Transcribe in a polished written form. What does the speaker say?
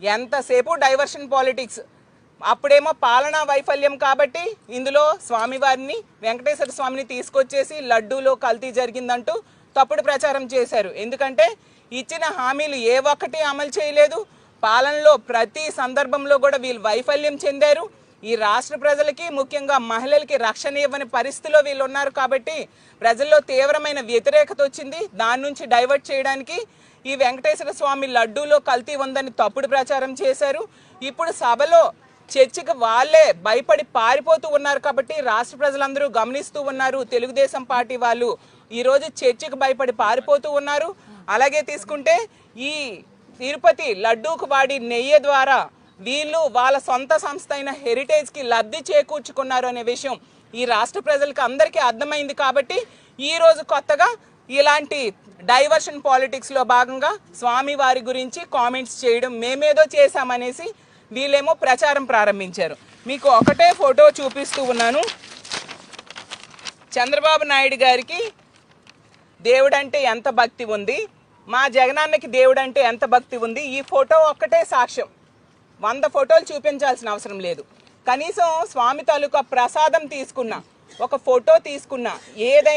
ఎంతసేపు diversion politics. అప్పుడేమో పాలనా వైఫల్యం కాబట్టి ఇందులో స్వామివారిని వెంకటేశ్వర స్వామిని తీసుకొచ్చేసి లడ్డూలో కల్తీ జరిగిందంటూ తప్పుడు ప్రచారం చేశారు. ఎందుకంటే ఇచ్చిన హామీలు ఏ ఒక్కటి అమలు చేయలేదు. పాలనలో ప్రతి సందర్భంలో కూడా వీళ్ళు వైఫల్యం చెందారు. ఈ రాష్ట్ర ప్రజలకి ముఖ్యంగా మహిళలకి రక్షణ ఇవ్వని పరిస్థితిలో వీళ్ళు ఉన్నారు కాబట్టి ప్రజల్లో తీవ్రమైన వ్యతిరేకత వచ్చింది. దాని నుంచి డైవర్ట్ చేయడానికి ఈ వెంకటేశ్వర స్వామి లడ్డూలో కల్తీ ఉందని తప్పుడు ప్రచారం చేశారు. ఇప్పుడు సభలో చర్చకు వాళ్ళే భయపడి పారిపోతూ ఉన్నారు కాబట్టి రాష్ట్ర ప్రజలందరూ గమనిస్తూ ఉన్నారు. తెలుగుదేశం పార్టీ వాళ్ళు ఈరోజు చర్చకు భయపడి పారిపోతూ ఉన్నారు. అలాగే తీసుకుంటే ఈ తిరుపతి లడ్డూకు వాడి నెయ్యి ద్వారా వీళ్ళు వాళ్ళ సొంత సంస్థ అయిన హెరిటేజ్కి లబ్ధి చేకూర్చుకున్నారు అనే విషయం ఈ రాష్ట్ర ప్రజలకు అందరికీ అర్థమైంది. కాబట్టి ఈరోజు కొత్తగా ఇలాంటి డైవర్షన్ పాలిటిక్స్లో భాగంగా స్వామివారి గురించి కామెంట్స్ చేయడం, మేమేదో చేశామనేసి వీళ్ళేమో ప్రచారం ప్రారంభించారు. మీకు ఒకటే ఫోటో చూపిస్తూ ఉన్నాను. చంద్రబాబు నాయుడు గారికి దేవుడంటే ఎంత భక్తి ఉంది, మా జగనన్నకి దేవుడంటే ఎంత భక్తి ఉంది, ఈ ఫోటో ఒక్కటే సాక్ష్యం. 100 ఫోటోలు చూపించాల్సిన అవసరం లేదు. కనీసం స్వామి తాలూకా ప్రసాదం తీసుకున్నా, ఒక ఫోటో తీసుకున్నా, ఏదైనా